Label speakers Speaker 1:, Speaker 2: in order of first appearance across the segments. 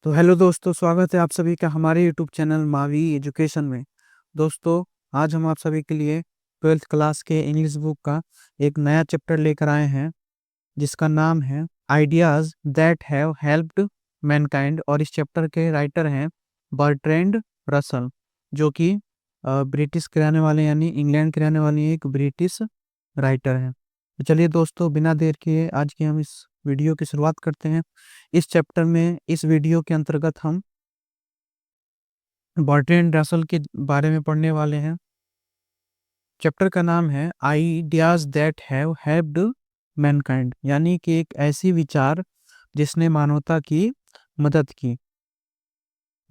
Speaker 1: तो हेलो दोस्तों, स्वागत है आप सभी का हमारे यूट्यूब चैनल मावी एजुकेशन में। दोस्तों, आज हम आप सभी के लिए 12th क्लास के इंग्लिश बुक का एक नया चैप्टर लेकर आए हैं, जिसका नाम है ideas that have helped Mankind. और इस चैप्टर के राइटर हैं बर्ट्रैंड रसल, जो कि ब्रिटिश के रहने वाले यानी इंग्लैंड के रहने वाले एक ब्रिटिश राइटर हैं। तो चलिए दोस्तों, बिना देर किए आज की हम इस वीडियो की शुरुआत करते हैं। इस चैप्टर में, इस वीडियो के अंतर्गत हम बर्ट्रैंड रसल के बारे में पढ़ने वाले हैं। चैप्टर का नाम है ideas that have helped Mankind, यानी कि एक ऐसी विचार जिसने मानवता की मदद की।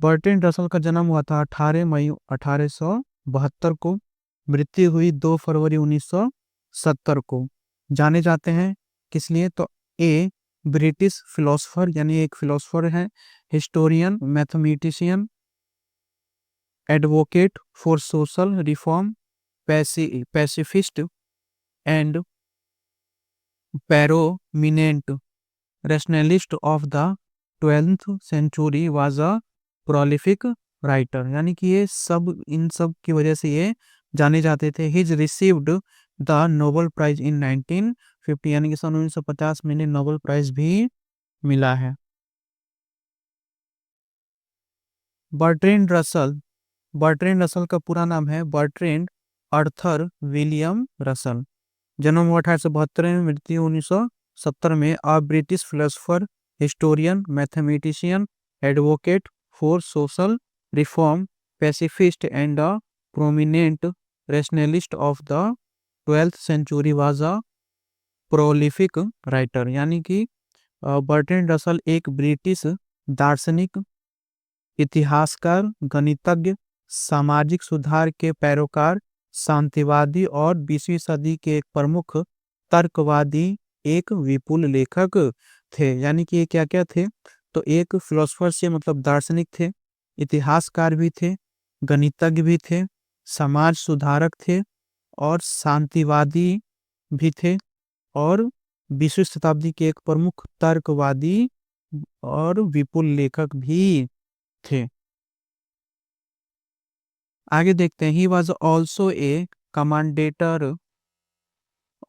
Speaker 1: बर्ट्रैंड रसल का जन्म हुआ था 18 मई 1872 को। मृत्यु हुई 2 फरवरी 1970 को। जाने जाते हैं किस लिए? तो ए ब्रिटिश फिलोसोफर, यानी एक फिलोसोफर है, historian, mathematician, advocate for social reform, pacifist and prominent rationalist of the 12th century was a prolific writer. यानी कि ये सब, इन सब की वजह से ये जाने जाते थे। His received the Nobel prize in 1950, यानी कि सन 1950 में इन्हें नोबेल प्राइज भी मिला है। बर्ट्रैंड रसल, बर्ट्रैंड रसल का पूरा नाम है बर्ट्रैंड अर्थर विलियम रसल। जन्म हुआ 1872 में, मृत्यु 1970 में। A British philosopher, historian, mathematician, advocate for social reform, pacifist and a prominent rationalist of the 12th century was a prolific writer. यानी कि बर्ट्रैंड रसल एक ब्रिटिश दार्शनिक, इतिहासकार, गणितज्ञ, सामाजिक सुधार के पैरोकार, शांतिवादी और 20वीं सदी के एक प्रमुख तर्कवादी, एक विपुल लेखक थे। यानी कि ये क्या क्या थे? तो एक फिलोसोफर से मतलब दार्शनिक थे, इतिहासकार भी थे, गणितज्ञ भी थे, समाज सुधारक थे और शांतिवादी भी थे, और 20वीं शताब्दी के एक प्रमुख तर्कवादी और विपुल लेखक भी थे। आगे देखते हैं। He was also a commentator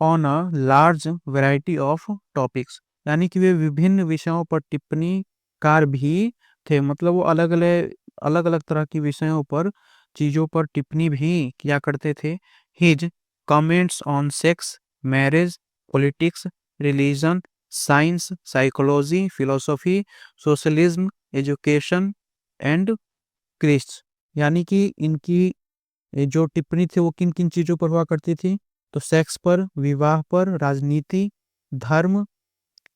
Speaker 1: on a large variety of topics, यानी कि वे विभिन्न विषयों पर टिप्पणी कार भी थे। मतलब वो अलग अलग तरह की विषयों पर, चीजों पर टिप्पणी भी किया करते थे। His comments on sex, marriage, politics, religion, science, psychology, philosophy, socialism, education and Christ, यानी कि इनकी जो टिप्पणी थी वो किन किन चीजों पर हुआ करती थी? तो सेक्स पर, विवाह पर, राजनीति, धर्म,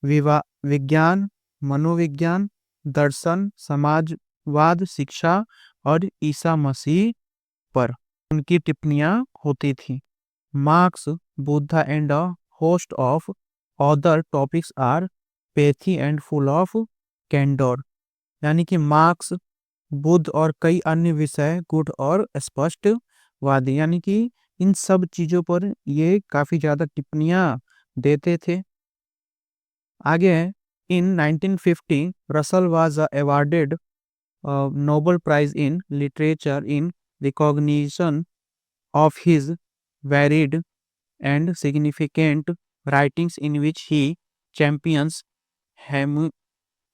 Speaker 1: विवाह, विज्ञान, मनोविज्ञान, दर्शन, समाजवाद, शिक्षा और ईसा मसीह पर उनकी टिप्पणियां होती थी। Marx, Buddha and a host of other topics are pithy and full of candour, यानी कि मार्क्स, बुद्ध और कई अन्य विषय गुड और स्पष्टवादी, यानी कि इन सब चीजों पर ये काफी ज्यादा टिप्पणियां देते थे। आगे है, in 1950 Russell was awarded Nobel prize in literature in recognition of his varied and significant writings in which he champions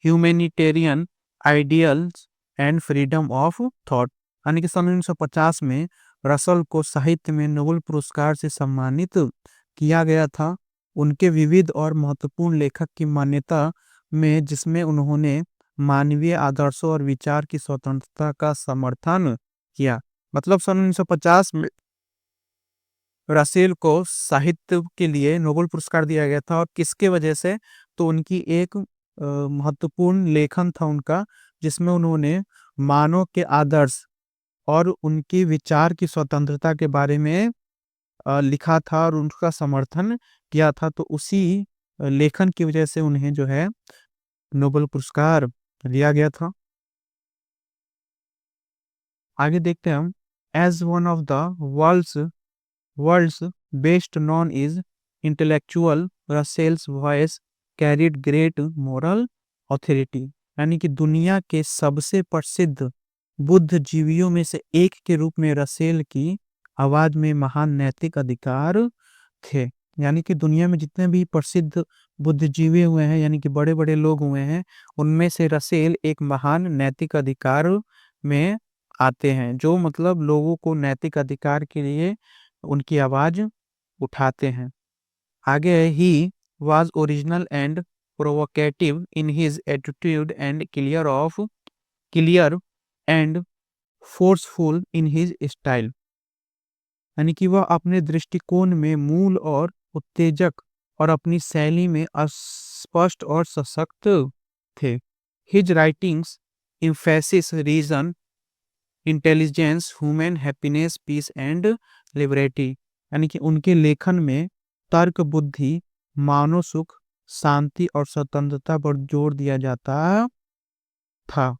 Speaker 1: humanitarian ideals and freedom of thought, यानी कि सन 1950 में रसल को साहित्य में नोबेल पुरस्कार से सम्मानित किया गया था, उनके विविध और महत्वपूर्ण लेखक की मान्यता में, जिसमें उन्होंने मानवीय आदर्शों और विचार की स्वतंत्रता का समर्थन किया। मतलब सन 1950 में रसेल को साहित्य के लिए नोबेल पुरस्कार दिया गया था। और किसके वजह से? तो उनकी एक महत्वपूर्ण लेखन था उनका, जिसमें उन्होंने मानव के आदर्श और उनकी विचार की स्वतंत्रता के बारे में लिखा था और उनका समर्थन किया था। तो उसी लेखन की वजह से उन्हें जो है नोबेल पुरस्कार दिया गया था। आगे देखते हैं हम। As one of the world's best known is intellectual, Russell's voice carried great moral authority, यानी कि दुनिया के सबसे प्रसिद्ध बुद्धिजीवियों में से एक के रूप में रसेल की आवाज में महान नैतिक अधिकार थे। यानी कि दुनिया में जितने भी प्रसिद्ध बुद्धिजीवी हुए हैं, यानी कि बड़े बड़े लोग हुए हैं, उनमें से रसेल एक महान नैतिक अधिकार में आते हैं, जो मतलब लोगों को नैतिक अधिकार के लिए उनकी आवाज उठाते हैं। आगे है, ही was original and provocative in his attitude and clear and forceful in his style। यानी कि वह अपने दृष्टिकोण में मूल और उत्तेजक और अपनी शैली में स्पष्ट और सशक्त थे। His writings emphasize reason, intelligence, human happiness, peace and liberty. यानी कि उनके लेखन में तर्क, बुद्धि, मानव सुख, शांति और स्वतंत्रता पर जोर दिया जाता था।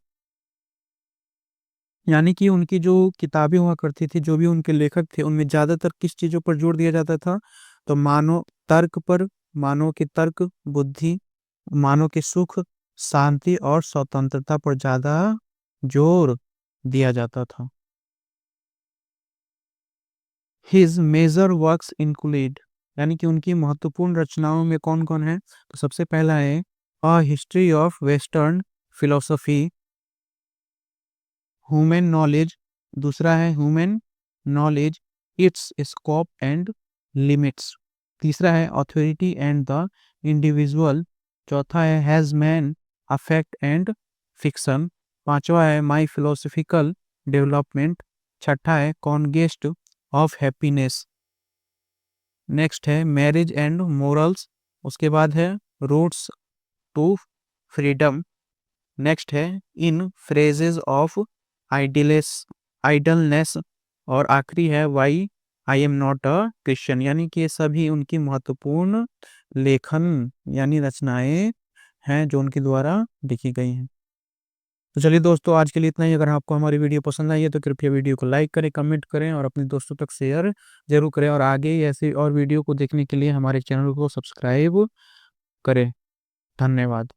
Speaker 1: यानी कि उनकी जो किताबें हुआ करती थी, जो भी उनके लेखक थे, उनमें ज्यादातर किस चीजों पर जोर दिया जाता था? तो मानव तर्क पर, मानव के तर्क, बुद्धि, मानव के सुख, शांति और स्वतंत्रता पर ज्यादा जोर दिया जाता था। हिज मेजर वर्क्स इंक्लूड, यानी कि उनकी महत्वपूर्ण रचनाओं में कौन कौन है? तो सबसे पहला है a history of western philosophy, human knowledge. दूसरा है human knowledge, it's scope and limits. तीसरा है ऑथोरिटी एंड द इंडिविजुअल। चौथा है has man affect and fiction. पांचवा है माई फिलोसफिकल डेवलपमेंट। छठा है कॉन्गेस्ट ऑफ हैप्पीनेस। नेक्स्ट है मैरिज एंड मोरल्स। उसके बाद है रूट्स टू फ्रीडम। नेक्स्ट है इन फ्रेजेस ऑफ आइडलनेस। और आखिरी है why I am not a Christian. यानी कि ये सभी उनकी महत्वपूर्ण लेखन यानी रचनाएं हैं जो उनके द्वारा लिखी गई हैं। तो चलिए दोस्तों, आज के लिए इतना ही। अगर आपको हमारी वीडियो पसंद आई है तो कृपया वीडियो को लाइक करें, कमेंट करें और अपने दोस्तों तक शेयर जरूर करें। और आगे ऐसे और वीडियो को देखने के लिए हमारे चैनल को सब्सक्राइब करें। धन्यवाद।